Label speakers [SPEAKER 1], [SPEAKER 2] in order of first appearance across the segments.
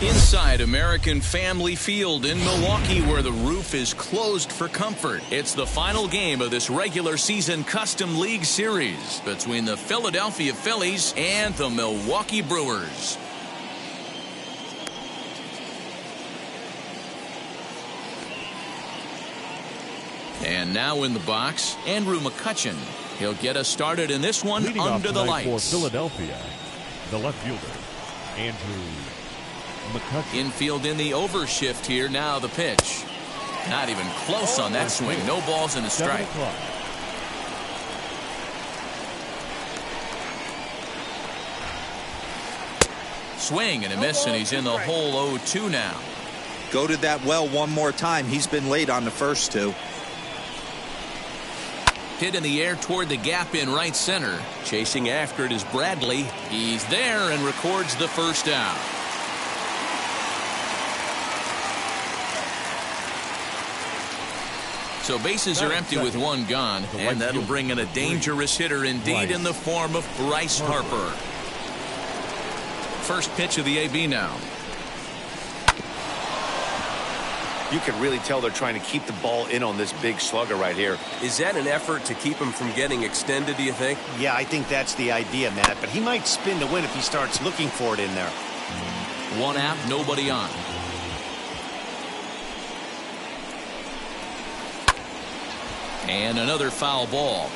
[SPEAKER 1] Inside American Family Field in Milwaukee, where the roof is closed for comfort. It's the final game of this regular season Custom League Series between the Philadelphia Phillies and the Milwaukee Brewers. And now in the box, Andrew McCutchen. He'll get us started in this one.
[SPEAKER 2] Leading
[SPEAKER 1] under the lights.
[SPEAKER 2] For Philadelphia, the left fielder, Andrew McCutchen.
[SPEAKER 1] Infield in the overshift here. Now the pitch. Not even close on that swing. No balls and a strike. Swing and a miss, and he's in the hole 0-2 now.
[SPEAKER 3] Go to that well one more time. He's been late on the first two.
[SPEAKER 1] Hit in the air toward the gap in right center. Chasing after it is Bradley. He's there and records the first down. So bases are empty with one gone, and that'll bring in a dangerous hitter indeed in the form of Bryce Harper. First pitch of the AB now.
[SPEAKER 4] You can really tell they're trying to keep the ball in on this big slugger right here.
[SPEAKER 5] Is that an effort to keep him from getting extended, do you think?
[SPEAKER 6] Yeah, I think that's the idea, Matt, but he might spin to win if he starts looking for it in there.
[SPEAKER 1] One out, nobody on. And another foul ball.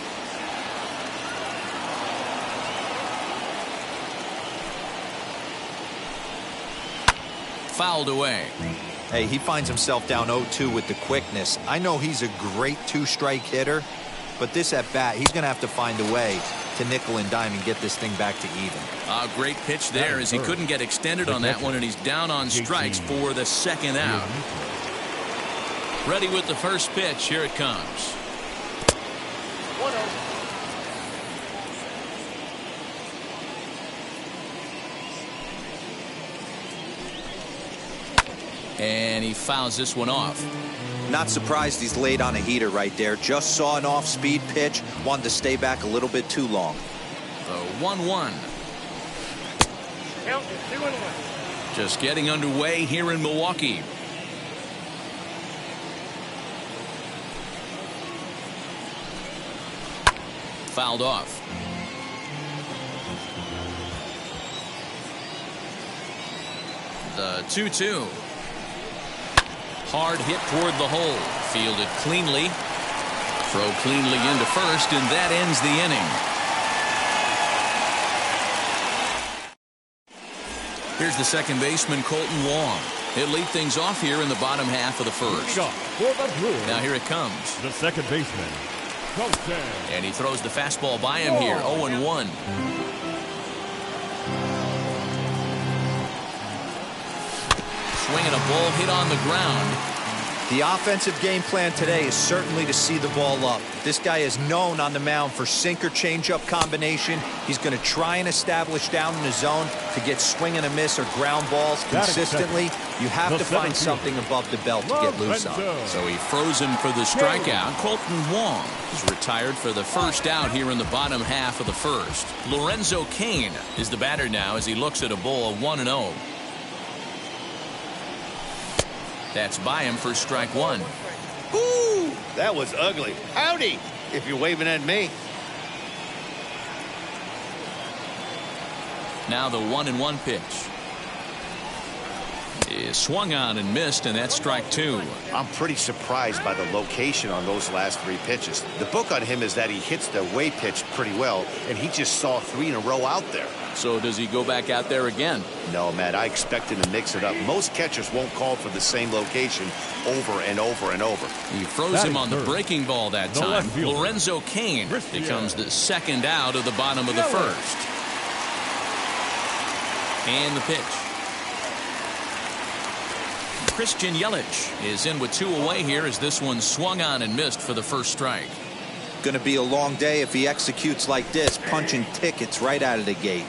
[SPEAKER 1] Fouled away.
[SPEAKER 3] Hey, he finds himself down 0-2 with the quickness. I know he's a great two-strike hitter, but this at bat, he's going to have to find a way to nickel and dime and get this thing back to even.
[SPEAKER 1] A great pitch there as he couldn't get extended on that one, and he's down on strikes for the second out. Ready with the first pitch. Here it comes.
[SPEAKER 6] 1-0.
[SPEAKER 1] And he fouls this one off.
[SPEAKER 3] Not surprised he's laid on a heater right there. Just saw an off-speed pitch. Wanted to stay back a little bit too long.
[SPEAKER 1] The 1-1.
[SPEAKER 6] Count is 2-1.
[SPEAKER 1] Just getting underway here in Milwaukee. Fouled off. The 2-2. Hard hit toward the hole. Fielded cleanly. Throw cleanly into first, and that ends the inning. Here's the second baseman, Colton Wong. He'll lead things off here in the bottom half of the first.
[SPEAKER 2] Shot for the Brewers.
[SPEAKER 1] Now here it comes.
[SPEAKER 2] The second baseman, Colton.
[SPEAKER 1] And he throws the fastball by him here. 0-1. Swinging a ball hit on the ground.
[SPEAKER 3] The offensive game plan today is certainly to see the ball up. This guy is known on the mound for sinker changeup combination. He's going to try and establish down in the zone to get swing and a miss or ground balls consistently. You have to find something above the belt to get loose on.
[SPEAKER 1] So he froze him for the strikeout. Colton Wong is retired for the first out here in the bottom half of the first. Lorenzo Cain is the batter now as he looks at a ball 1-0. That's by him for strike one.
[SPEAKER 4] Ooh, that was ugly. Howdy, if you're waving at me.
[SPEAKER 1] Now the 1-1 pitch is swung on and missed, and that's strike two.
[SPEAKER 4] I'm pretty surprised by the location on those last three pitches. The book on him is that he hits the way pitch pretty well, and he just saw three in a row out there.
[SPEAKER 1] So does he go back out there again?
[SPEAKER 4] No, Matt, I expect him to mix it up. Most catchers won't call for the same location over and over and over.
[SPEAKER 1] He froze him on the breaking ball that time. Lorenzo Cain becomes the second out of the bottom of the first. And the pitch. Christian Yelich is in with two away here as this one swung on and missed for the first strike.
[SPEAKER 3] Going to be a long day if he executes like this, punching tickets right out of the gate.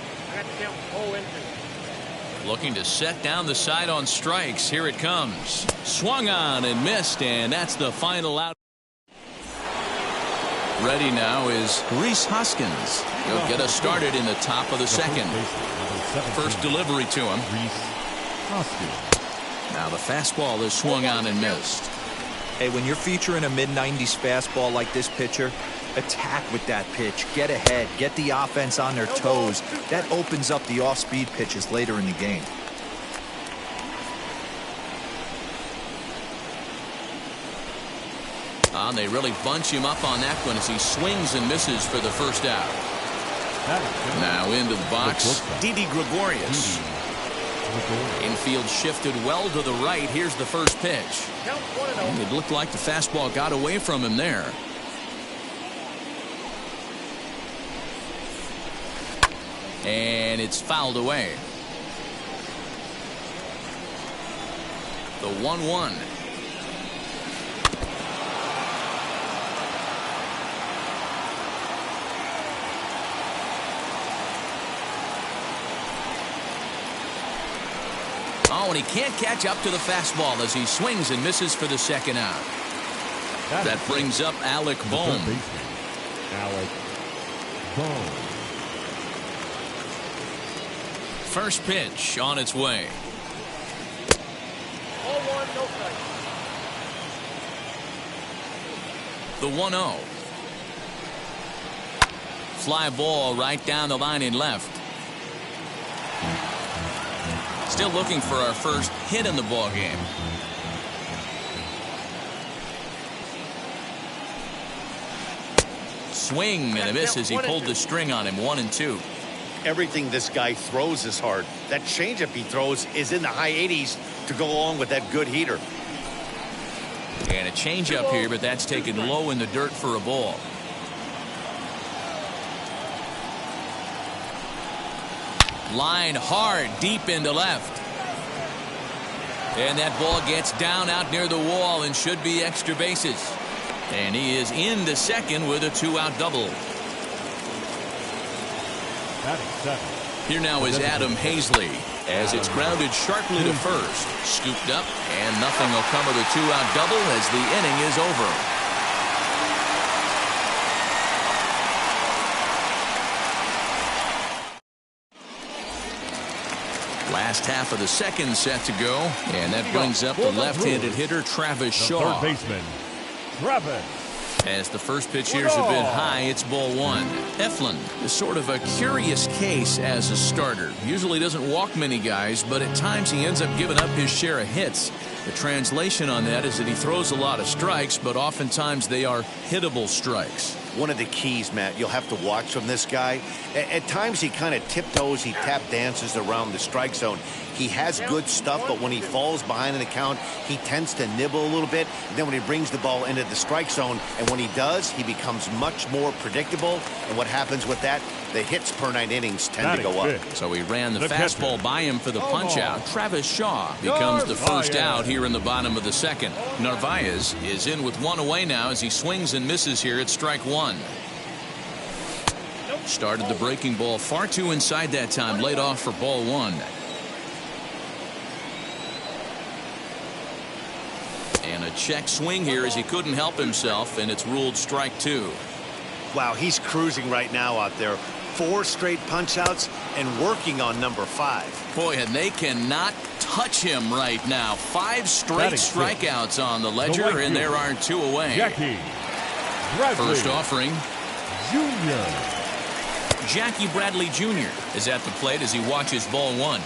[SPEAKER 1] Looking to set down the side on strikes. Here it comes. Swung on and missed, and that's the final out. Ready now is Rhys Hoskins. He'll get us started in the top of the second. First delivery to him. Now the fastball is swung on and missed.
[SPEAKER 3] Hey, when you're featuring a mid-90s fastball like this pitcher, attack with that pitch. Get ahead. Get the offense on their toes. That opens up the off-speed pitches later in the game.
[SPEAKER 1] They really bunch him up on that one as he swings and misses for the first out. Now into the box, Didi Gregorius. Infield shifted well to the right. Here's the first pitch. It looked like the fastball got away from him there. And it's fouled away. The 1-1. Oh, and he can't catch up to the fastball as he swings and misses for the second out. That brings up Alec Bohm.
[SPEAKER 2] Alec Bohm.
[SPEAKER 1] First pitch on its way.
[SPEAKER 7] 0-1, no strike.
[SPEAKER 1] The 1-0. Fly ball right down the line and left. Still looking for our first hit in the ball game. Swing and a miss as he pulled the string on him. 1-2.
[SPEAKER 4] Everything this guy throws is hard. That changeup he throws is in the high 80s to go along with that good heater.
[SPEAKER 1] And a changeup here, but that's taken low in the dirt for a ball. Line hard deep into left. And that ball gets down out near the wall and should be extra bases. And he is into second with a two-out double. Here now is Adam Hazley as it's grounded sharply to first. Scooped up, and nothing will come of the two-out double as the inning is over. Last half of the second set to go, and that brings up the left-handed hitter Travis Shaw.
[SPEAKER 2] Third baseman, Travis.
[SPEAKER 1] As the first pitch here's a bit high, it's ball one. Eflin is sort of a curious case as a starter. Usually doesn't walk many guys, but at times he ends up giving up his share of hits. The translation on that is that he throws a lot of strikes, but oftentimes they are hittable strikes.
[SPEAKER 4] One of the keys, Matt, you'll have to watch from this guy. At times he kind of tiptoes, he tap dances around the strike zone. He has good stuff, but when he falls behind in the count, he tends to nibble a little bit. And then when he brings the ball into the strike zone, and when he does, he becomes much more predictable. And what happens with that? The hits per 9 innings tend to go up.
[SPEAKER 1] So he ran the fastball
[SPEAKER 2] catcher.
[SPEAKER 1] by him for the punch-out. Travis Shaw becomes the first out here in the bottom of the second. Narvaez is in with one away now as he swings and misses here at strike one. Started the breaking ball far too inside that time. Laid off for ball one. And a check swing here as he couldn't help himself, and it's ruled strike two.
[SPEAKER 4] Wow, he's cruising right now out there. 4 straight punch-outs and working on number 5.
[SPEAKER 1] Boy, and they cannot touch him right now. 5 straight strikeouts on the ledger, and there are 2 away.
[SPEAKER 2] Jackie Bradley
[SPEAKER 1] First offering.
[SPEAKER 2] Jr.
[SPEAKER 1] Jackie Bradley Jr. is at the plate as he watches ball one.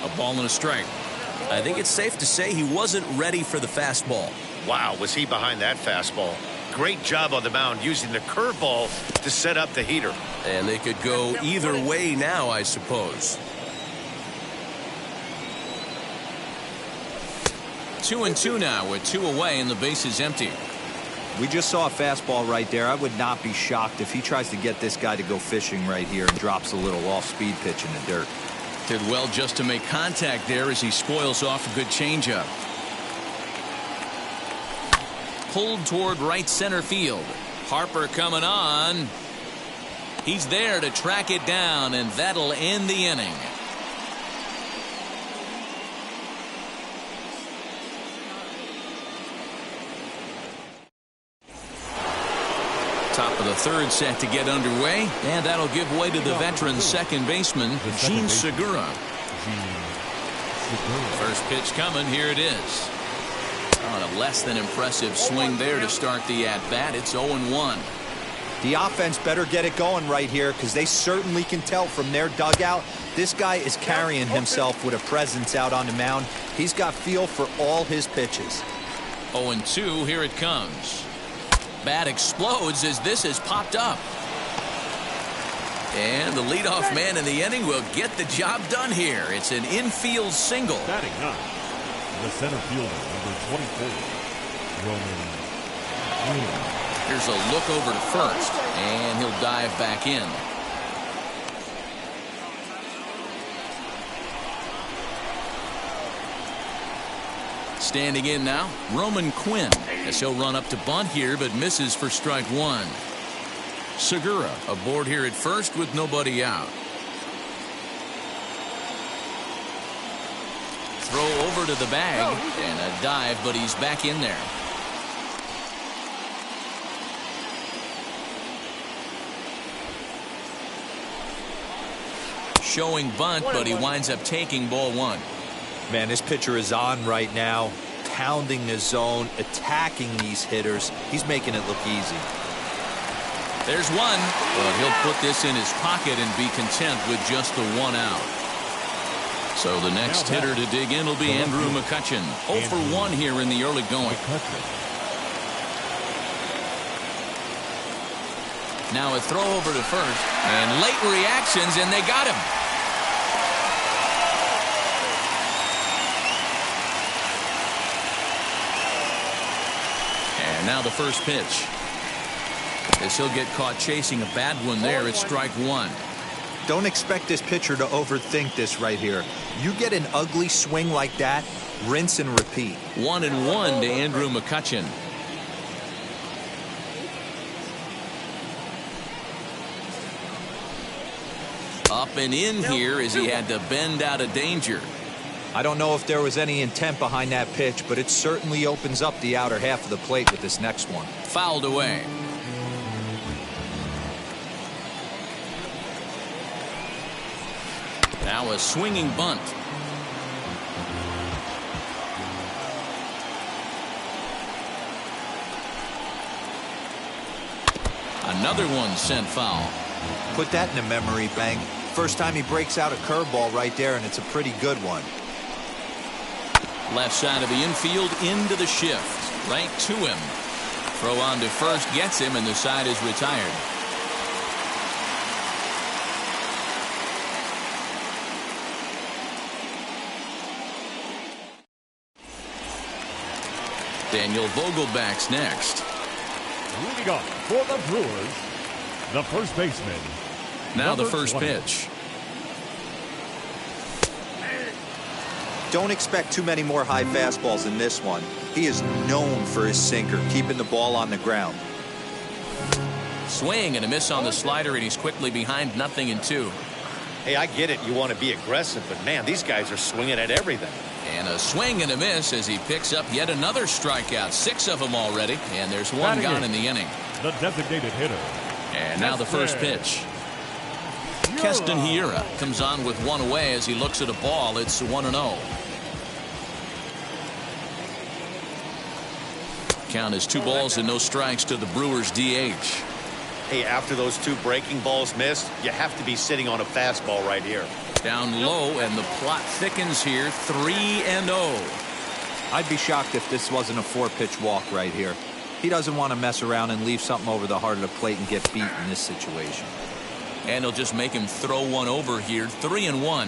[SPEAKER 1] A ball and a strike. I think it's safe to say he wasn't ready for the fastball.
[SPEAKER 4] Wow, was he behind that fastball. Great job on the mound using the curveball to set up the heater.
[SPEAKER 5] And they could go either way now, I suppose.
[SPEAKER 1] 2-2 now with 2 away and the base is empty.
[SPEAKER 3] We just saw a fastball right there. I would not be shocked if he tries to get this guy to go fishing right here and drops a little off-speed pitch in the dirt.
[SPEAKER 1] Did well just to make contact there as he spoils off a good changeup. Pulled toward right center field. Harper coming on. He's there to track it down, and that'll end the inning. Top of the third set to get underway, and that'll give way to the veteran second baseman, Gene Segura. First pitch coming. Here it is. On a less than impressive swing there to start the at-bat. It's 0-1.
[SPEAKER 3] The offense better get it going right here because they certainly can tell from their dugout this guy is carrying himself with a presence out on the mound. He's got feel for all his pitches.
[SPEAKER 1] 0-2. Here it comes. Bat explodes as this has popped up. And the leadoff man in the inning will get the job done here. It's an infield single.
[SPEAKER 2] Batting up, the center fielder, number 24, Roman Quinn.
[SPEAKER 1] Here's a look over to first, and he'll dive back in. Standing in now, Roman Quinn, as he'll run up to bunt here, but misses for strike one. Segura aboard here at first with nobody out. Throw over to the bag, and a dive, but he's back in there. Showing bunt, but he winds up taking ball one.
[SPEAKER 3] Man, this pitcher is on right now, pounding the zone, attacking these hitters. He's making it look easy.
[SPEAKER 1] There's one, but he'll put this in his pocket and be content with just the one out. So the next hitter to dig in will be Andrew McCutchen. 0 for 1 here in the early going. Now a throw over to first, and late reactions, and they got him. And now the first pitch. As he'll get caught chasing a bad one there, it's strike one.
[SPEAKER 3] Don't expect this pitcher to overthink this right here. You get an ugly swing like that, rinse and repeat.
[SPEAKER 1] 1-1 to Andrew McCutchen. Up and in here as he had to bend out of danger.
[SPEAKER 3] I don't know if there was any intent behind that pitch, but it certainly opens up the outer half of the plate with this next one.
[SPEAKER 1] Fouled away. Now a swinging bunt. Another one sent foul.
[SPEAKER 3] Put that in the memory bank. First time he breaks out a curveball right there, and it's a pretty good one.
[SPEAKER 1] Left side of the infield into the shift. Right to him. Throw on to first gets him, and the side is retired. Daniel Vogelback's next.
[SPEAKER 2] Leading up for the Brewers, the first baseman.
[SPEAKER 1] Now the
[SPEAKER 2] number
[SPEAKER 1] first
[SPEAKER 2] 20.
[SPEAKER 1] pitch.
[SPEAKER 3] Don't expect too many more high fastballs in this one. He is known for his sinker, keeping the ball on the ground.
[SPEAKER 1] Swing and a miss on the slider, and he's quickly behind 0-2.
[SPEAKER 6] Hey, I get it. You want to be aggressive, but man, these guys are swinging at everything.
[SPEAKER 1] And a swing and a miss as he picks up yet another strikeout. 6 of them already, and there's one
[SPEAKER 2] Batting
[SPEAKER 1] gone
[SPEAKER 2] in.
[SPEAKER 1] in the inning.
[SPEAKER 2] The designated hitter.
[SPEAKER 1] And now the first pitch. Keston Hiura comes on with one away as he looks at a ball. It's 1-0. Count is 2 balls and no strikes to the Brewers DH.
[SPEAKER 6] Hey, after those 2 breaking balls missed, you have to be sitting on a fastball right here.
[SPEAKER 1] Down low, and the plot thickens here. 3-0.
[SPEAKER 3] I'd be shocked if this wasn't a 4-pitch walk right here. He doesn't want to mess around and leave something over the heart of the plate and get beat in this situation.
[SPEAKER 1] And he'll just make him throw one over here. 3-1.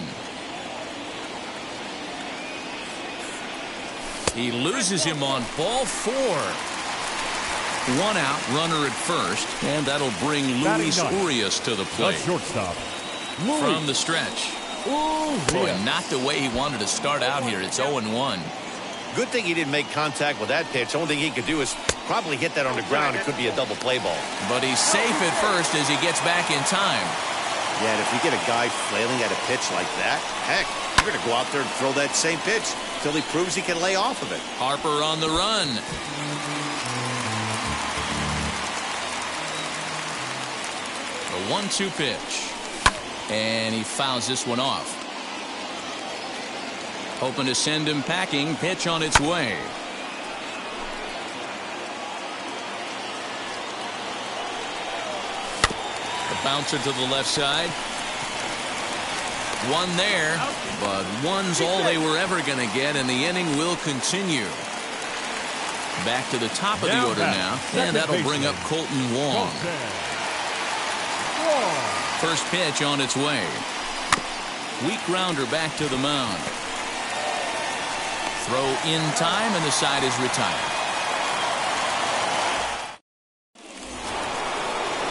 [SPEAKER 1] He loses him on ball 4. 1 out, runner at first, and that'll bring Luis Urias to the
[SPEAKER 2] The
[SPEAKER 1] plate.
[SPEAKER 2] shortstop.
[SPEAKER 1] From the stretch. Boy, not the way he wanted to start out here. It's 0-1.
[SPEAKER 6] Good thing he didn't make contact with that pitch. Only thing he could do is probably hit that on the ground. It could be a double play ball.
[SPEAKER 1] But he's safe at first as he gets back in time.
[SPEAKER 4] Yeah, and if you get a guy flailing at a pitch like that, heck, you're going to go out there and throw that same pitch till he proves he can lay off of it.
[SPEAKER 1] Harper on the run. A 1-2 pitch. And he fouls this one off. Hoping to send him packing. Pitch on its way. The bouncer to the left side. One there, but one's all they were ever going to get, and the inning will continue. Back to the top of the order now, and that'll bring up Colton Wong. First pitch on its way. Weak grounder back to the mound. Throw in time, and the side is retired.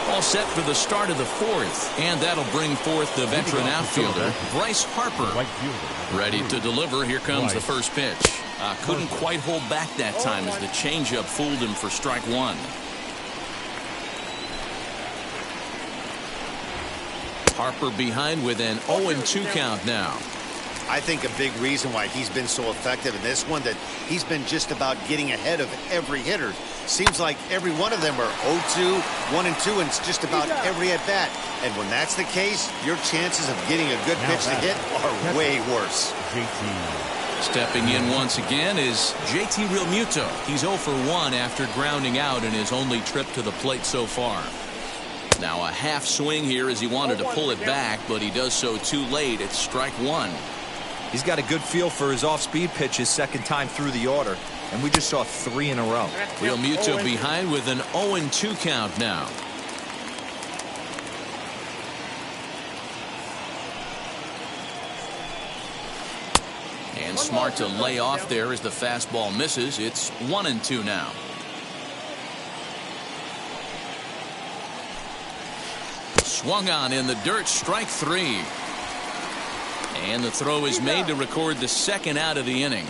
[SPEAKER 1] All set for the start of the 4th, and that'll bring forth the veteran outfielder, Bryce Harper. Ready to deliver. Here comes the first pitch. Couldn't quite hold back that time as the changeup fooled him for strike 1. Harper behind with an 0-2 count now.
[SPEAKER 4] I think a big reason why he's been so effective in this one, that he's been just about getting ahead of every hitter. Seems like every one of them are 0-2, 1-2, and it's just about every at-bat. And when that's the case, your chances of getting a good pitch to hit are way worse.
[SPEAKER 1] Stepping in once again is JT Realmuto. He's 0 for 1 after grounding out in his only trip to the plate so far. Now a half swing here as he wanted to pull it back, but he does so too late. It's strike 1.
[SPEAKER 3] He's got a good feel for his off-speed pitches second time through the order, and we just saw 3 in a row.
[SPEAKER 1] Realmuto behind with an 0-2 count now. And smart to lay off there as the fastball misses. It's 1-2 now. Swung on in the dirt, strike 3. And the throw is made to record the second out of the inning.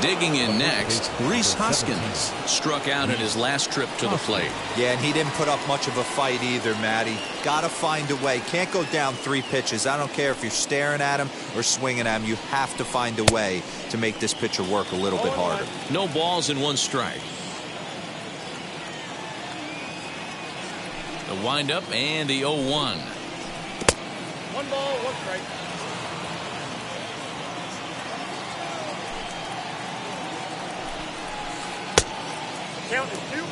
[SPEAKER 1] Digging in next, Rhys Hoskins struck out in his last trip to the plate.
[SPEAKER 3] Yeah, and he didn't put up much of a fight either, Matty. Gotta find a way. Can't go down 3 pitches. I don't care if you're staring at him or swinging at him. You have to find a way to make this pitcher work a little bit harder.
[SPEAKER 1] No balls and 1 strike. The windup and the 0-1.
[SPEAKER 7] 1 ball, 1 strike. Count is 2-1.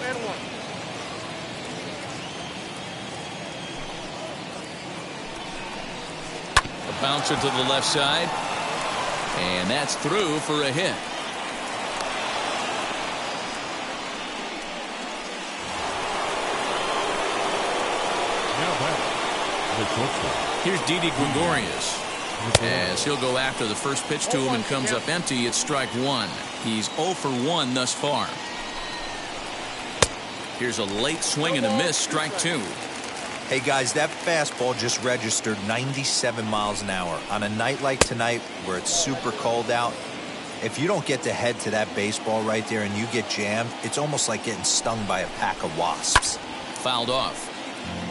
[SPEAKER 1] A bouncer to the left side. And that's through for a hit. Here's Didi Gregorius. As he'll go after the first pitch to him and comes up empty, it's strike one. He's 0 for 1 thus far. Here's a late swing and a miss, strike two.
[SPEAKER 3] Hey guys, that fastball just registered 97 miles an hour. On a night like tonight where it's super cold out, if you don't get to head to that baseball right there and you get jammed, it's almost like getting stung by a pack of wasps.
[SPEAKER 1] Fouled off.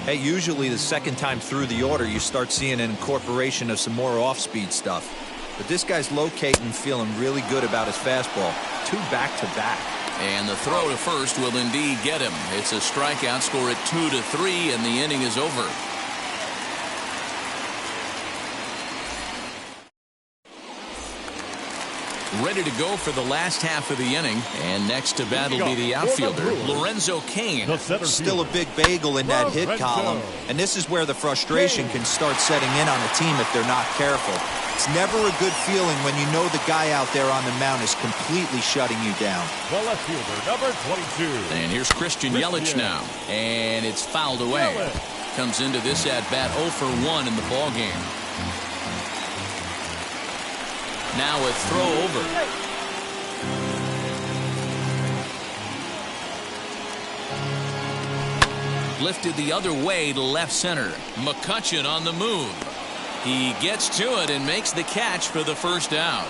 [SPEAKER 3] Hey, usually the second time through the order you start seeing an incorporation of some more off-speed stuff. But this guy's locating, feeling really good about his fastball. 2 back-to-back.
[SPEAKER 1] And the throw to first will indeed get him. It's a strikeout, score at 2-3, and the inning is over. Ready to go for the last half of the inning. And next to bat will be the outfielder, Lorenzo Cain.
[SPEAKER 3] Still a big bagel in that hit column. And this is where the frustration can start setting in on a team if they're not careful. It's never a good feeling when you know the guy out there on the mound is completely shutting you down.
[SPEAKER 2] The left fielder, number 22.
[SPEAKER 1] And here's Christian Yelich now. And it's fouled away. Comes into this at-bat 0 for 1 in the ballgame. Now a throw over. Lifted the other way to left center. McCutchen on the move. He gets to it and makes the catch for the first out.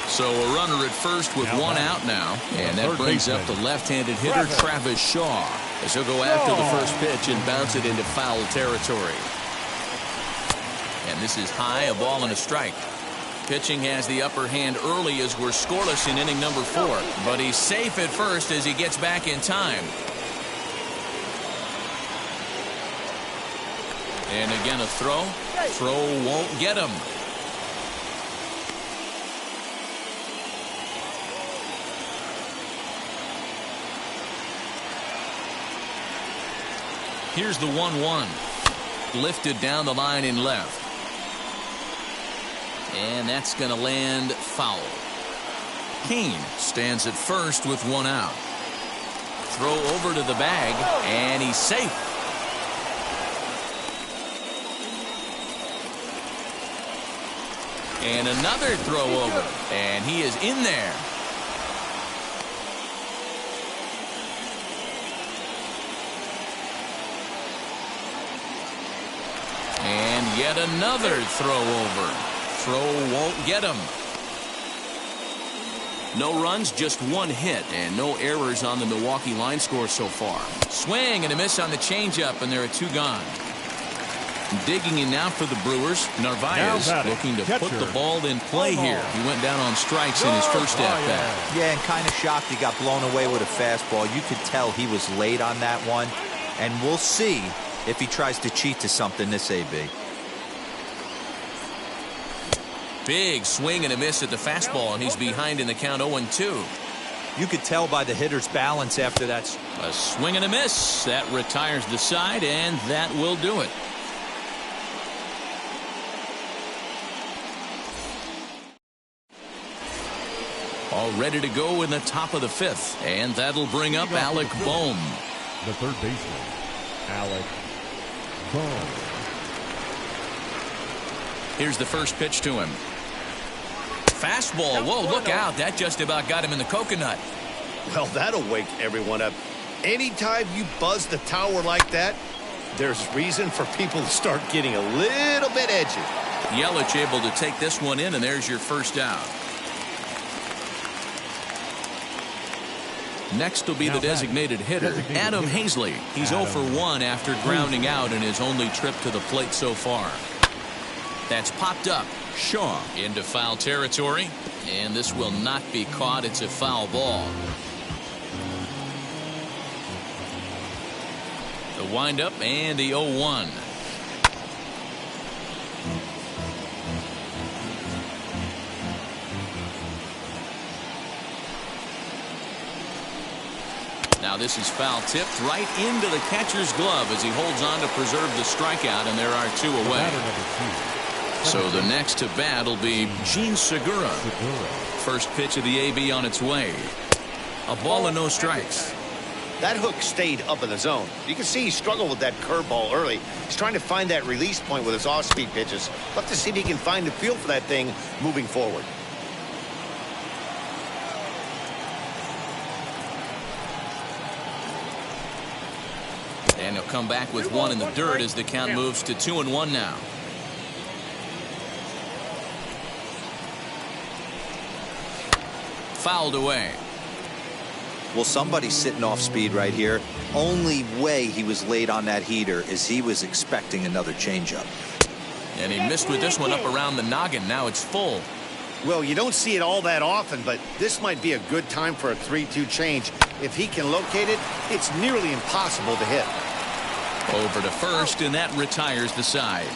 [SPEAKER 1] So a runner at first with one out now. And that brings up the left-handed hitter Travis Shaw as he'll go after the first pitch and bounce it into foul territory. And this is high, a ball and a strike. Pitching has the upper hand early as we're scoreless in inning number 4. But he's safe at first as he gets back in time. And again a throw. Throw won't get him. Here's the 1-1. Lifted down the line in left. And that's going to land foul. Cain stands at first with 1 out. Throw over to the bag, and he's safe. And another throw over, and he is in there. And yet another throw over. Throw won't get him. No runs, just 1 hit, and no errors on the Milwaukee line score so far. Swing and a miss on the changeup, and there are 2 gone. Digging in now for the Brewers, Narvaez looking to put the ball in play here. He went down on strikes in his first at-bat.
[SPEAKER 3] Yeah, and kind of shocked he got blown away with a fastball. You could tell he was late on that one, and we'll see if he tries to cheat to something this AB.
[SPEAKER 1] Big swing and a miss at the fastball, and he's behind in the count 0-2.
[SPEAKER 3] You could tell by the hitter's balance after that.
[SPEAKER 1] A swing and a miss. That retires the side, and that will do it. All ready to go in the top of the 5th, and that'll bring up Alec Bohm.
[SPEAKER 2] The third baseman, Alec Bohm.
[SPEAKER 1] Here's the first pitch to him. Fastball. Whoa, look out. That just about got him in the coconut.
[SPEAKER 4] Well, that'll wake everyone up. Anytime you buzz the tower like that, there's reason for people to start getting a little bit edgy.
[SPEAKER 1] Yelich able to take this one in, and there's your first out. Next will be the designated hitter, Adam Hazley. He's 0 for 1 after grounding out in his only trip to the plate so far. That's popped up. Shaw into foul territory, and this will not be caught. It's a foul ball. The windup and the 0-1. Now this is foul tipped right into the catcher's glove as he holds on to preserve the strikeout, and there are 2 away. So the next to bat will be Gene Segura. First pitch of the AB on its way. A ball and no strikes.
[SPEAKER 4] That hook stayed up in the zone. You can see he struggled with that curveball early. He's trying to find that release point with his off-speed pitches. We'll have to see if he can find the feel for that thing moving forward.
[SPEAKER 1] And he'll come back with one in the dirt as the count moves to 2-1 now. Fouled away.
[SPEAKER 3] Well, somebody's sitting off speed right here. Only way he was late on that heater is he was expecting another changeup.
[SPEAKER 1] And he missed with this one up around the noggin. Now it's full.
[SPEAKER 4] Well, you don't see it all that often, but this might be a good time for a 3-2 change. If he can locate it, it's nearly impossible to hit.
[SPEAKER 1] Over to first, and that retires the side.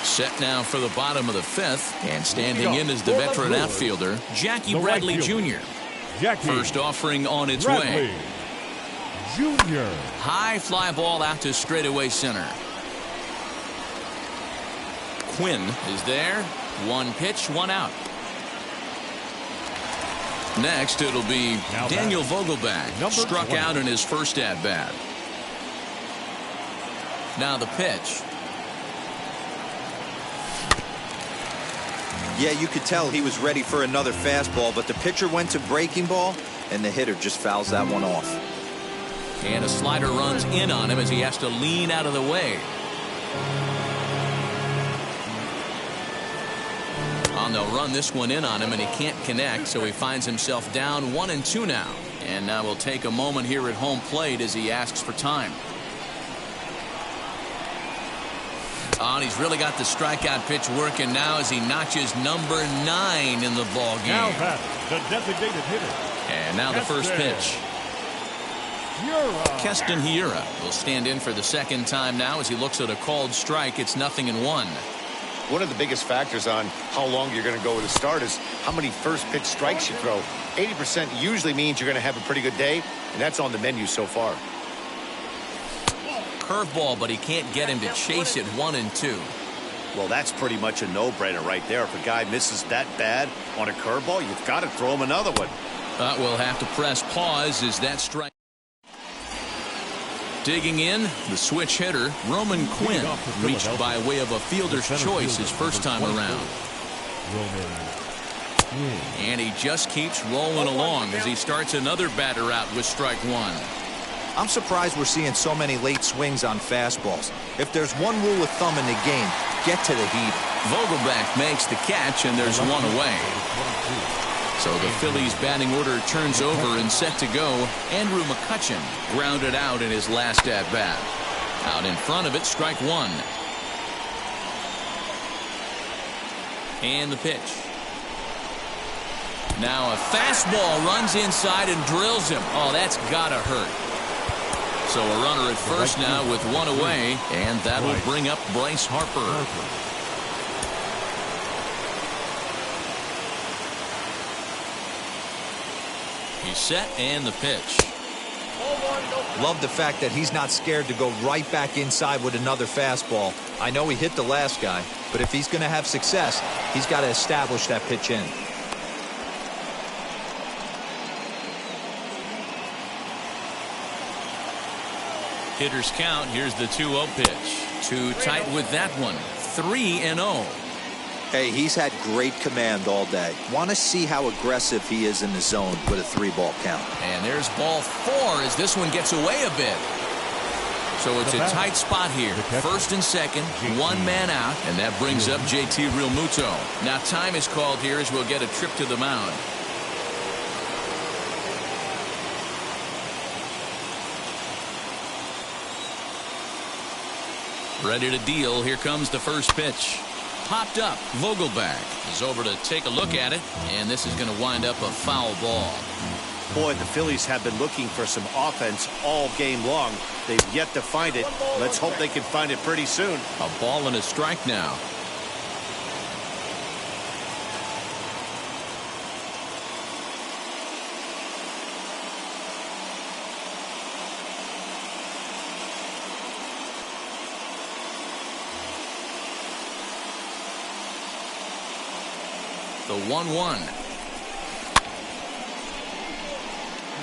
[SPEAKER 1] Set now for the bottom of the fifth, and standing in is the veteran outfielder, Jackie Bradley Jr. First offering on its way.
[SPEAKER 2] Jr.
[SPEAKER 1] High fly ball out to straightaway center. Quinn is there. One pitch, one out. Next, it'll be Daniel Vogelbach, struck out in his first at-bat. Now the pitch.
[SPEAKER 3] Yeah, you could tell he was ready for another fastball, but the pitcher went to breaking ball, and the hitter just fouls that one off.
[SPEAKER 1] And a slider runs in on him as he has to lean out of the way. And they'll run this one in on him, and he can't connect, so he finds himself down 1-2 now. And now we'll take a moment here at home plate as he asks for time. Oh, and he's really got the strikeout pitch working now as he notches number 9 in the ball game.
[SPEAKER 2] Now batting, the designated hitter.
[SPEAKER 1] And now the first pitch. Keston Hiura will stand in for the second time now as he looks at a called strike. It's 0-1.
[SPEAKER 4] One of the biggest factors on how long you're going to go with a start is how many first pitch strikes you throw. 80% usually means you're going to have a pretty good day, and that's on the menu so far.
[SPEAKER 1] Curveball, but he can't get him to chase it 1-2.
[SPEAKER 4] Well, that's pretty much a no-brainer right there. If a guy misses that bad on a curveball, you've got to throw him another one.
[SPEAKER 1] We'll have to press pause as that strike. Digging in, the switch hitter, Roman Quinn, reached by way of a fielder's choice his first time around. And he just keeps rolling along as he starts another batter out with strike one.
[SPEAKER 3] I'm surprised we're seeing so many late swings on fastballs. If there's one rule of thumb in the game, get to the heat.
[SPEAKER 1] Vogelbach makes the catch, and there's one away. So the Phillies batting order turns over and set to go. Andrew McCutchen grounded out in his last at-bat. Out in front of it, strike one. And the pitch. Now a fastball runs inside and drills him. Oh, that's gotta hurt. So a runner at first now with one away, and that'll bring up Bryce Harper. He's set, and the pitch.
[SPEAKER 3] Love the fact that he's not scared to go right back inside with another fastball. I know he hit the last guy, but if he's going to have success, he's got to establish that pitch in.
[SPEAKER 1] Hitters count. Here's the 2-0 pitch. Too tight with that one. 3-0.
[SPEAKER 3] Hey, he's had great command all day. Want to see how aggressive he is in the zone with a 3-ball count.
[SPEAKER 1] And there's ball 4 as this one gets away a bit. So it's a tight spot here. First and second, one man out, and that brings up JT Realmuto. Now time is called here as we'll get a trip to the mound. Ready to deal. Here comes the first pitch. Popped up. Vogelbach is over to take a look at it, and this is going to wind up a foul ball.
[SPEAKER 4] Boy, the Phillies have been looking for some offense all game long. They've yet to find it. Let's hope they can find it pretty soon.
[SPEAKER 1] A ball and a strike now. The 1-1.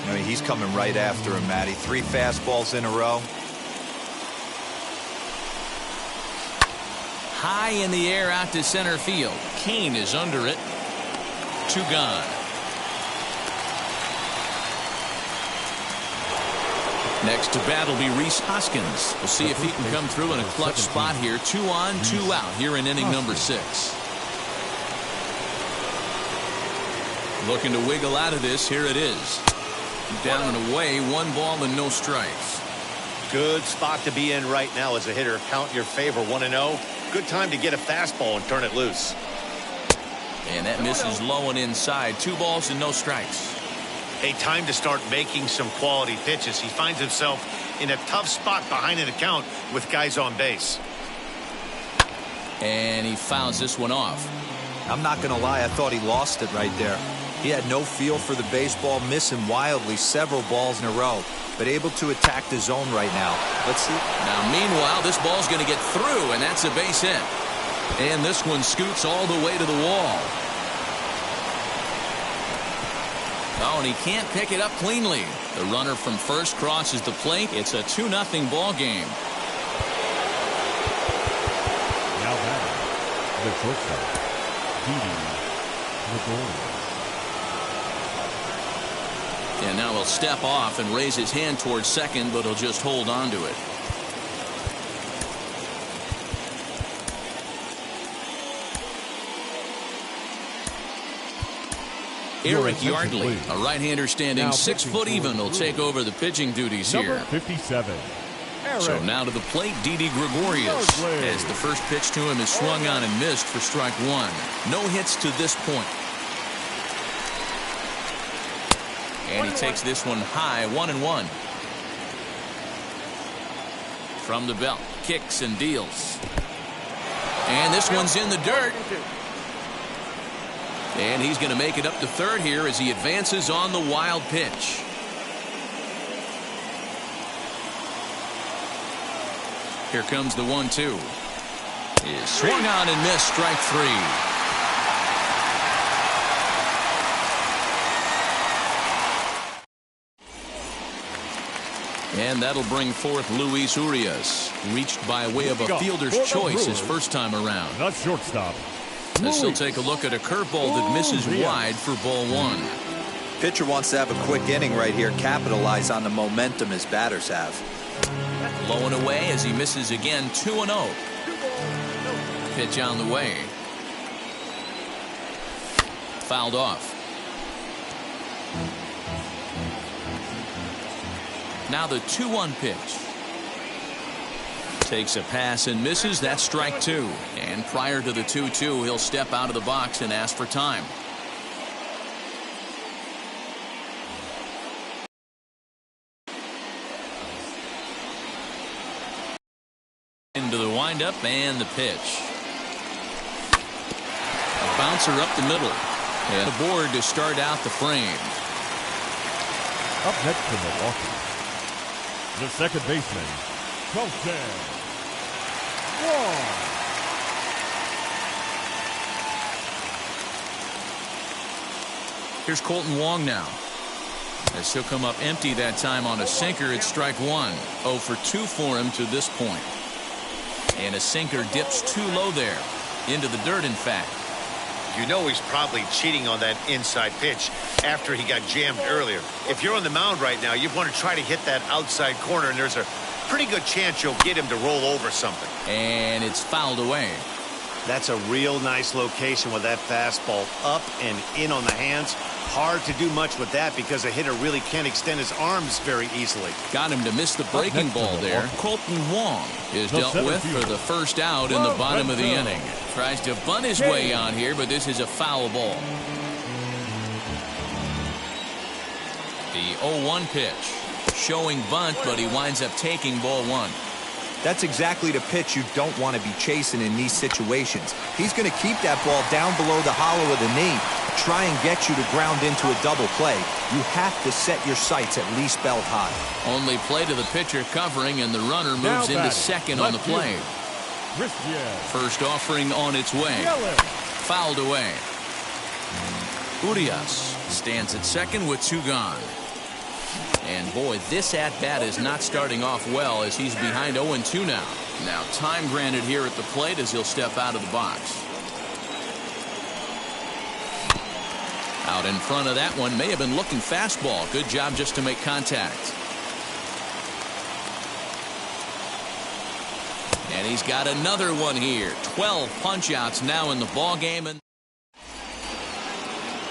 [SPEAKER 3] I mean, he's coming right after him, Matty. 3 fastballs in a row.
[SPEAKER 1] High in the air out to center field. Kane is under it. 2 gone. Next to bat will be Rhys Hoskins. We'll see if he can come through in a clutch spot here. 2 on, 2 out here in inning number 6. Looking to wiggle out of this. Here it is. Down and away. 1 ball and no strikes.
[SPEAKER 4] Good spot to be in right now as a hitter. Count your favor. 1-0. Good time to get a fastball and turn it loose.
[SPEAKER 1] And that misses low and inside. 2 balls and no strikes.
[SPEAKER 4] Hey, time to start making some quality pitches. He finds himself in a tough spot behind an account with guys on base.
[SPEAKER 1] And he fouls this one off.
[SPEAKER 3] I'm not going to lie, I thought he lost it right there. He had no feel for the baseball, missing wildly several balls in a row, but able to attack the zone right now. Let's see.
[SPEAKER 1] Now, meanwhile, this ball's going to get through, and that's a base hit. And this one scoots all the way to the wall. Oh, and he can't pick it up cleanly. The runner from first crosses the plate. It's a 2-0 ball game.
[SPEAKER 2] Now batting, the shortstop, Didi Gregorius.
[SPEAKER 1] And now he'll step off and raise his hand towards second, but he'll just hold on to it. Eric Yardley, a right-hander standing 6 foot even, will take over the pitching duties here.
[SPEAKER 2] Number 57.
[SPEAKER 1] So now to the plate, Didi Gregorius, as the first pitch to him is swung on and missed for strike 1. No hits to this point. And he takes this one high, 1-1. From the belt, kicks and deals. And this one's in the dirt. And he's going to make it up to third here as he advances on the wild pitch. Here comes the 1-2. Is swung on and missed, strike 3. And that'll bring forth Luis Urias, reached by way of a fielder's choice his first time around.
[SPEAKER 2] Not shortstop.
[SPEAKER 1] As he'll take a look at a curveball that misses wide for ball 1.
[SPEAKER 3] Pitcher wants to have a quick inning right here, capitalize on the momentum his batters have.
[SPEAKER 1] Low and away as he misses again, 2-0. Pitch on the way. Fouled off. Now the 2-1 pitch. Takes a pass and misses. That's strike 2. And prior to the 2-2, he'll step out of the box and ask for time. Into the windup and the pitch. A bouncer up the middle. And the board to start out the frame.
[SPEAKER 2] Up next for Milwaukee, the second baseman, Colton Wong.
[SPEAKER 1] Here's Colton Wong now. As he'll come up empty that time on a sinker, it's strike 1. 0 for 2 for him to this point. And a sinker dips too low there. Into the dirt, in fact.
[SPEAKER 4] You know he's probably cheating on that inside pitch after he got jammed earlier. If you're on the mound right now, you want to try to hit that outside corner, and there's a pretty good chance you'll get him to roll over something.
[SPEAKER 1] And it's fouled away.
[SPEAKER 4] That's a real nice location with that fastball up and in on the hands. Hard to do much with that because a hitter really can't extend his arms very easily.
[SPEAKER 1] Got him to miss the breaking ball there. Colton Wong is dealt with for the first out in the bottom of the inning. Tries to bunt his way on here, but this is a foul ball. The 0-1 pitch. Showing bunt, but he winds up taking ball 1.
[SPEAKER 3] That's exactly the pitch you don't want to be chasing in these situations. He's going to keep that ball down below the hollow of the knee, try and get you to ground into a double play. You have to set your sights at least belt high.
[SPEAKER 1] Only play to the pitcher covering, and the runner moves into second on the play. First offering on its way. Fouled away. Urias stands at second with 2 gone. And boy, this at-bat is not starting off well as he's behind 0-2 now. Now time granted here at the plate as he'll step out of the box. Out in front of that one, may have been looking fastball. Good job just to make contact. And he's got another one here. 12 punch-outs now in the ball game. And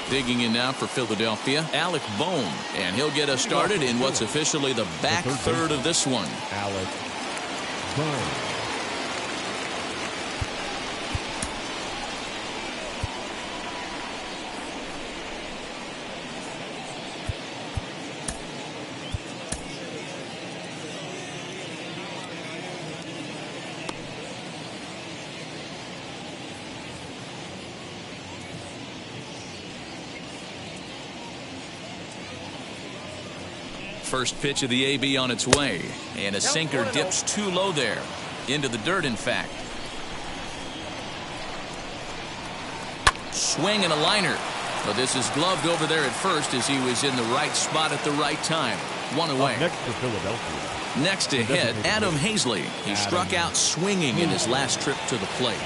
[SPEAKER 1] digging in now for Philadelphia, Alec Bohm, and he'll get us started in what's officially the back third of this one.
[SPEAKER 2] Alec Bohm.
[SPEAKER 1] First pitch of the AB on its way, and a sinker dips too low there, into the dirt in fact. Swing and a liner, but this is gloved over there at first as he was in the right spot at the right time. 1 away.
[SPEAKER 2] Next for Philadelphia.
[SPEAKER 1] Next to hit, Adam Hazley. He struck out swinging in his last trip to the plate.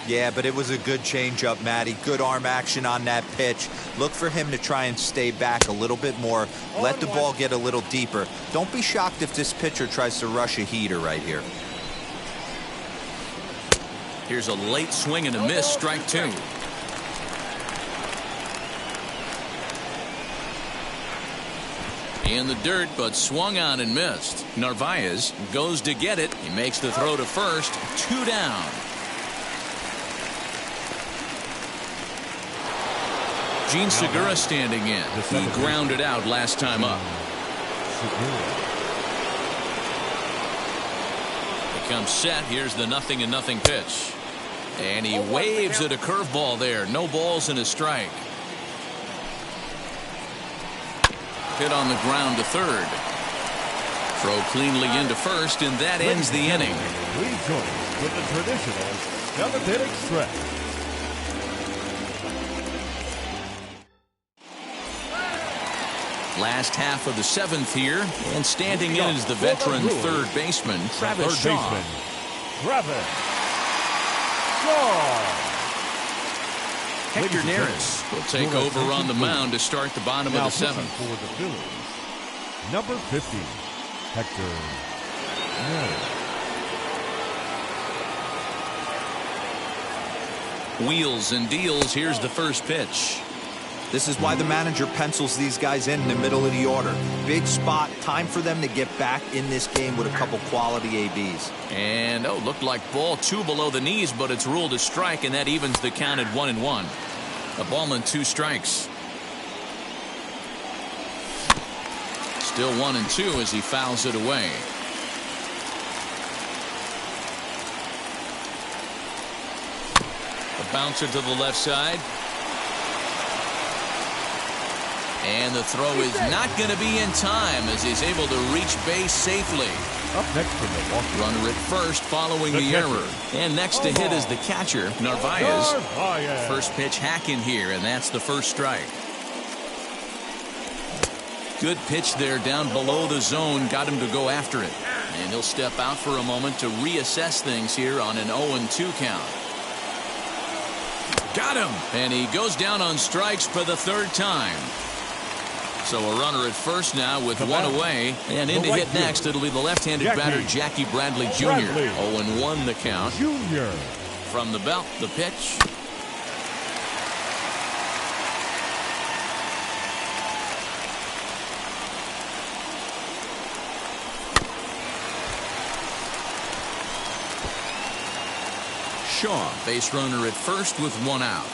[SPEAKER 3] Yeah, but it was a good changeup, Matty. Good arm action on that pitch. Look for him to try and stay back a little bit more. Let the ball get a little deeper. Don't be shocked if this pitcher tries to rush a heater right here.
[SPEAKER 1] Here's a late swing and a miss, strike 2. In the dirt, but swung on and missed. Narvaez goes to get it. He makes the throw to first. 2 down. Gene Segura standing in. He grounded out last time up. He comes set. Here's the 0-0 pitch. And he waves at a curveball there. No balls and a strike. Hit on the ground to third. Throw cleanly into first, and that ends the inning.
[SPEAKER 2] Rejoins with the traditional 7th-inning stretch.
[SPEAKER 1] Last half of the 7th here, and standing in is the veteran third baseman, Travis Shaw.
[SPEAKER 2] Travis Shaw.
[SPEAKER 1] Hector Neris will take over on the mound to start the bottom of the 7th.
[SPEAKER 2] For the Phillies, number 50, Hector Neris.
[SPEAKER 1] Wheels and deals. Here's the first pitch.
[SPEAKER 3] This is why the manager pencils these guys in the middle of the order. Big spot. Time for them to get back in this game with a couple quality ABs.
[SPEAKER 1] And, looked like ball 2 below the knees, but it's ruled a strike, and that evens the count at 1-1. A ball and 2 strikes. Still 1-2 as he fouls it away. A bouncer to the left side. And the throw is not going to be in time as he's able to reach base safely.
[SPEAKER 2] Up next to Milwaukee.
[SPEAKER 1] Runner at first following the error. And next to hit is the catcher, Narvaez. First pitch hacking here, and that's the first strike. Good pitch there down below the zone. Got him to go after it. And he'll step out for a moment to reassess things here on an 0-2 count. Got him. And he goes down on strikes for the 3rd time. So a runner at first now with 1 away, and in to hit next it'll be the left-handed batter Jackie Bradley Jr. 0-1 the count.
[SPEAKER 2] Jr.
[SPEAKER 1] From the belt, the pitch. Shaw, base runner at first with 1 out.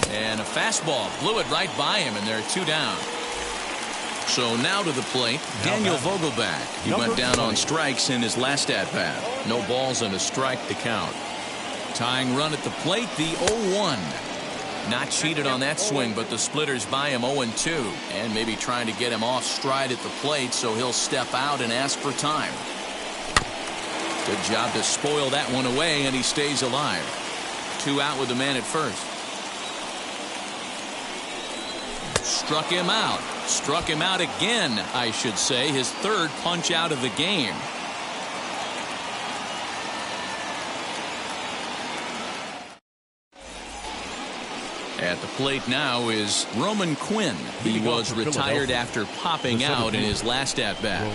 [SPEAKER 1] And a fastball blew it right by him, and there are 2 down. So now to the plate, Daniel Vogelback. He went down on strikes in his last at-bat. No balls and a strike to count. Tying run at the plate, the 0-1. Not cheated on that swing, but the splitters by him 0-2. And maybe trying to get him off stride at the plate, so he'll step out and ask for time. Good job to spoil that one away, and he stays alive. 2 out with the man at first. Struck him out. Struck him out again, I should say. His 3rd punch out of the game. At the plate now is Roman Quinn. He was retired after popping out in his last at-bat.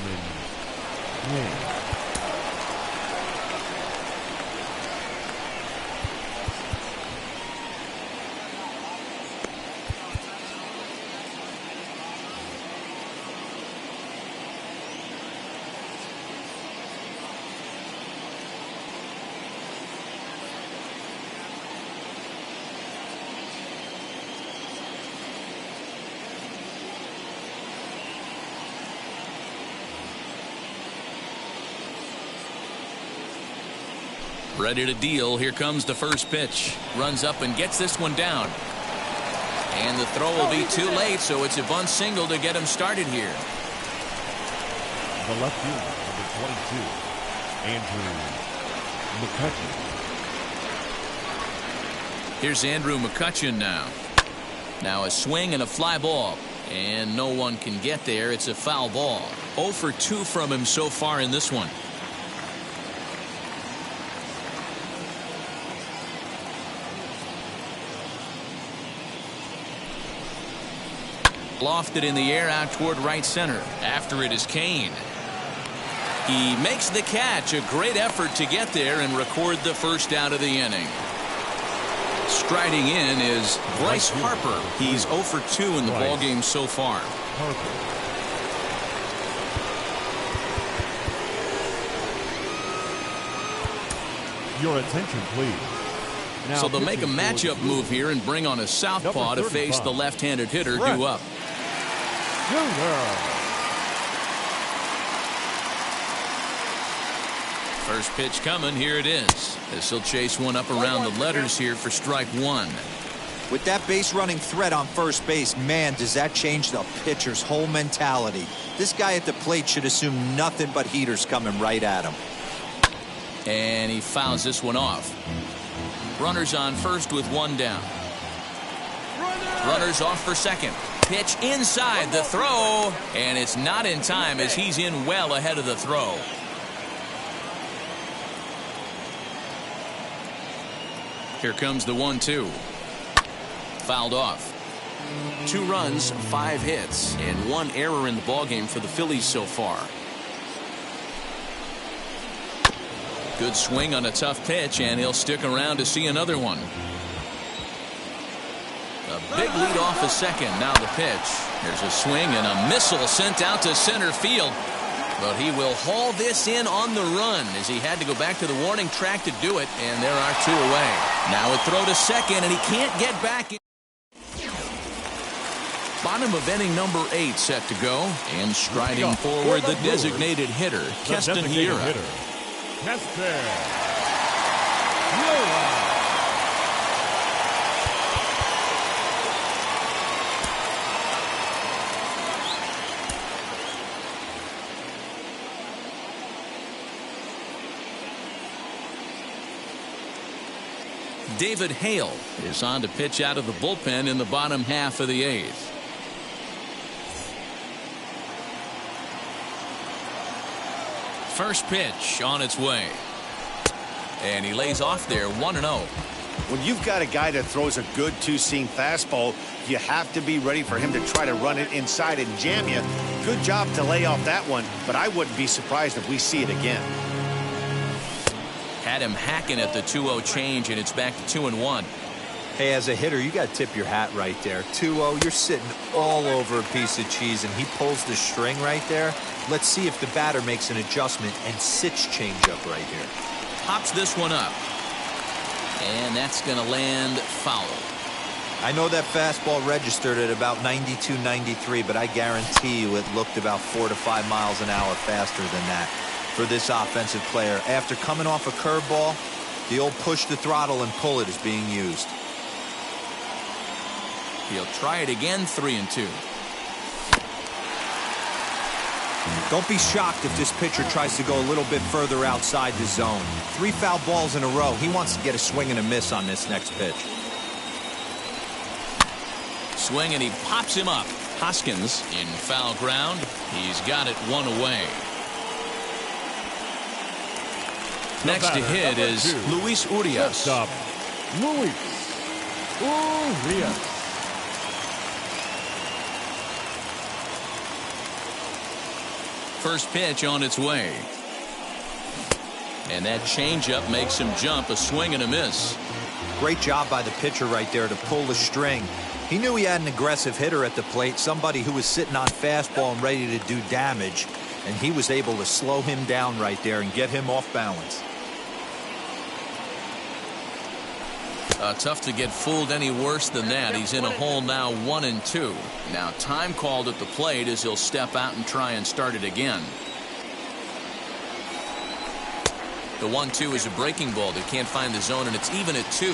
[SPEAKER 1] Ready to deal. Here comes the first pitch. Runs up and gets this one down. And the throw will be too late, so it's a bunt single to get him started here.
[SPEAKER 2] The left fielder, number 22, Andrew McCutcheon.
[SPEAKER 1] Here's Andrew McCutcheon now. Now a swing and a fly ball. And no one can get there. It's a foul ball. 0 for 2 from him so far in this one. Lofted in the air out toward right center. After it is Kane. He makes the catch. A great effort to get there and record the first out of the inning. Striding in is Bryce Harper. He's 0 for 2 in the ballgame so far.
[SPEAKER 2] Your attention, please. Now
[SPEAKER 1] so they'll make a matchup move here and bring on a southpaw to face the left-handed hitter due up. First pitch coming. Here it is. This will chase one up around the letters here for strike 1.
[SPEAKER 3] With that base running threat on first base, man, does that change the pitcher's whole mentality. This guy at the plate should assume nothing but heaters coming right at him.
[SPEAKER 1] And he fouls this one off. Runners on first with 1 down. Runners off for second. Pitch inside the throw, and it's not in time as he's in well ahead of the throw. Here comes the 1-2. Fouled off. 2 runs, 5 hits, and 1 error in the ballgame for the Phillies so far. Good swing on a tough pitch, and he'll stick around to see another one. A big lead off a second. Now the pitch. There's a swing and a missile sent out to center field. But he will haul this in on the run as he had to go back to the warning track to do it. And there are 2 away. Now a throw to second, and he can't get back. Bottom of inning number 8 set to go. And striding forward, the designated hitter, Keston Hiura. David Hale is on to pitch out of the bullpen in the bottom half of the 8th. First pitch on its way. And he lays off there 1-0.
[SPEAKER 4] When you've got a guy that throws a good 2-seam fastball, you have to be ready for him to try to run it inside and jam you. Good job to lay off that one, but I wouldn't be surprised if we see it again.
[SPEAKER 1] Had him hacking at the 2-0 change, and it's back to 2-1.
[SPEAKER 3] Hey, as a hitter, you got to tip your hat right there. 2-0, you're sitting all over a piece of cheese, and he pulls the string right there. Let's see if the batter makes an adjustment and sits changeup right here.
[SPEAKER 1] Pops this one up. And that's going to land foul.
[SPEAKER 3] I know that fastball registered at about 92, 93, but I guarantee you it looked about 4 to 5 miles an hour faster than that for this offensive player. After coming off a curveball, the old push the throttle and pull it is being used.
[SPEAKER 1] He'll try it again, 3-2.
[SPEAKER 3] Don't be shocked if this pitcher tries to go a little bit further outside the zone. 3 foul balls in a row. He wants to get a swing and a miss on this next pitch.
[SPEAKER 1] Swing, and he pops him up. Hoskins in foul ground. He's got it 1 away. Next to hit is Luis Urias.
[SPEAKER 2] Stop. Luis Urias.
[SPEAKER 1] First pitch on its way. And that changeup makes him jump. A swing and a miss.
[SPEAKER 3] Great job by the pitcher right there to pull the string. He knew he had an aggressive hitter at the plate, somebody who was sitting on fastball and ready to do damage, and he was able to slow him down right there and get him off balance.
[SPEAKER 1] Tough to get fooled any worse than that. He's in a hole now, 1-2. Now time called at the plate as he'll step out and try and start it again. The 1-2 is a breaking ball that can't find the zone, and it's even at 2.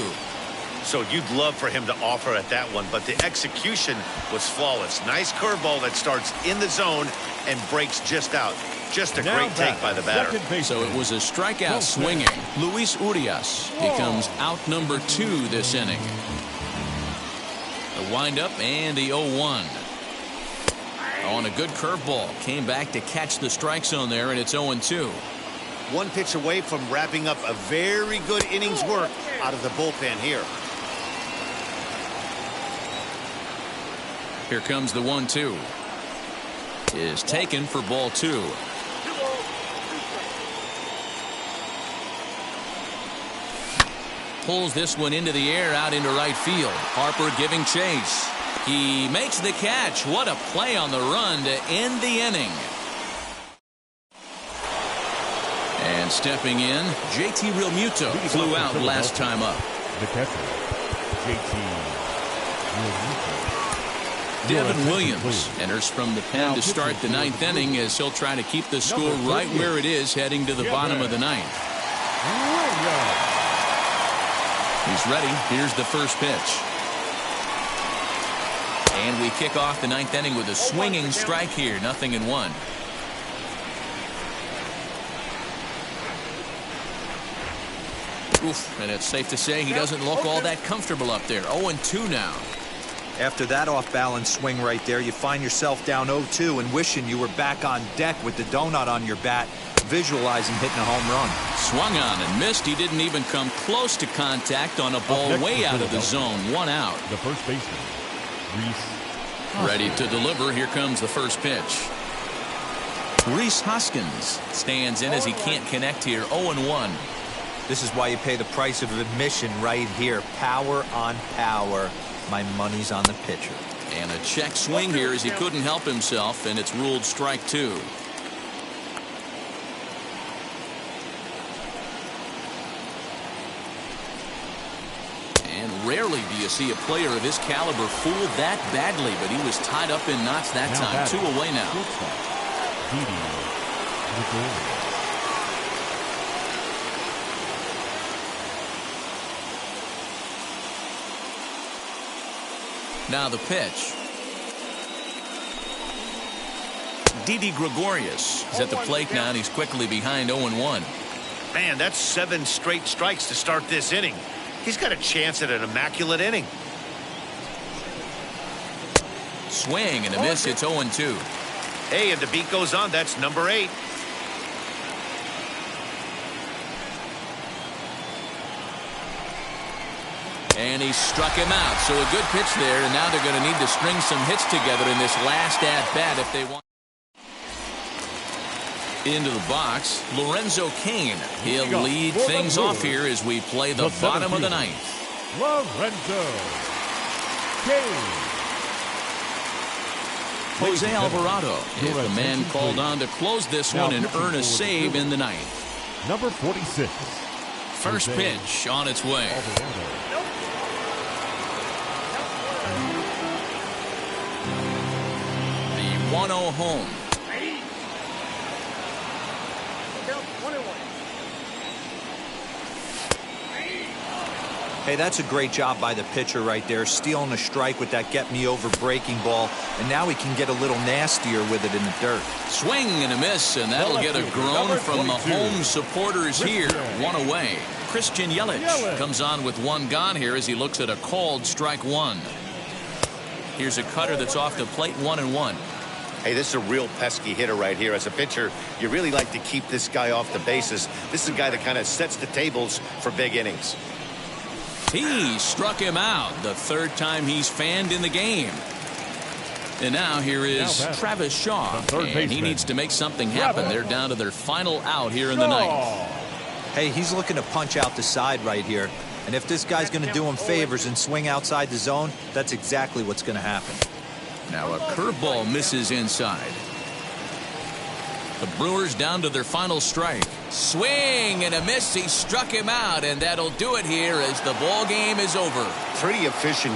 [SPEAKER 4] So you'd love for him to offer at that one, but the execution was flawless. Nice curveball that starts in the zone and breaks just out. Just a great take by the batter.
[SPEAKER 1] So it was a strikeout swinging. Luis Urias becomes out number 2 this inning. The windup and the 0-1. On a good curveball. Came back to catch the strike zone there, and it's 0-2.
[SPEAKER 4] One pitch away from wrapping up a very good innings work out of the bullpen here.
[SPEAKER 1] Here comes the 1-2. Is taken for ball 2. Pulls this one into the air out into right field. Harper giving chase. He makes the catch. What a play on the run to end the inning. And stepping in, JT Realmuto flew out last time up.
[SPEAKER 2] The catcher, JT Realmuto.
[SPEAKER 1] Devin Williams enters from the pen to start the 9th inning as he'll try to keep the score right where it is heading to the bottom of the 9th. He's ready. Here's the first pitch. And we kick off the 9th inning with a swinging strike here. 0-1. Oof, and it's safe to say he doesn't look all that comfortable up there. 0-2 now.
[SPEAKER 3] After that off-balance swing right there, you find yourself down 0-2 and wishing you were back on deck with the donut on your bat, visualizing hitting a home run.
[SPEAKER 1] Swung on and missed. He didn't even come close to contact on a ball way out of the zone. 1 out.
[SPEAKER 2] The first baseman, Rhys.
[SPEAKER 1] Ready to deliver. Here comes the first pitch. Rhys Hoskins stands in as he can't connect here. 0-1.
[SPEAKER 3] This is why you pay the price of admission right here. Power on power. My money's on the pitcher.
[SPEAKER 1] And a check swing here as he couldn't help himself, and it's ruled strike 2. And rarely do you see a player of his caliber fooled that badly, but he was tied up in knots that time. 2 away now. Now the pitch. Didi Gregorius is at the plate now, and he's quickly behind 0-1.
[SPEAKER 4] Man, that's 7 straight strikes to start this inning. He's got a chance at an immaculate inning.
[SPEAKER 1] Swing and a miss. It's 0-2.
[SPEAKER 4] Hey, and the beat goes on. That's number 8.
[SPEAKER 1] And he struck him out. So a good pitch there, and now they're going to need to string some hits together in this last at-bat if they want. Into the box, Lorenzo Cain. He'll lead things off here as we play the bottom of the 9th.
[SPEAKER 2] Lorenzo Cain.
[SPEAKER 1] Jose Alvarado is the man called on to close this one and earn a save in the 9th.
[SPEAKER 2] Number 46.
[SPEAKER 1] First pitch on its way. The 1-0 home.
[SPEAKER 3] Hey, that's a great job by the pitcher right there, stealing a strike with that get-me-over breaking ball, and now he can get a little nastier with it in the dirt.
[SPEAKER 1] Swing and a miss, and that'll get a groan from the home supporters here. One away. Christian Yelich comes on with one gone here as he looks at a called strike one. Here's a cutter that's off the plate, 1-1.
[SPEAKER 4] Hey, this is a real pesky hitter right here. As a pitcher, you really like to keep this guy off the bases. This is a guy that kind of sets the tables for big innings.
[SPEAKER 1] He struck him out the third time he's fanned in the game. And now here is Travis Shaw, and he needs to make something happen. They're down to their final out here in the ninth.
[SPEAKER 3] Hey, he's looking to punch out the side right here. And if this guy's going to do him favors and swing outside the zone, that's exactly what's going to happen.
[SPEAKER 1] Now a curveball misses inside. The Brewers down to their final strike. Swing and a miss. He struck him out, and that'll do it here as the ball game is over.
[SPEAKER 4] Pretty efficient game.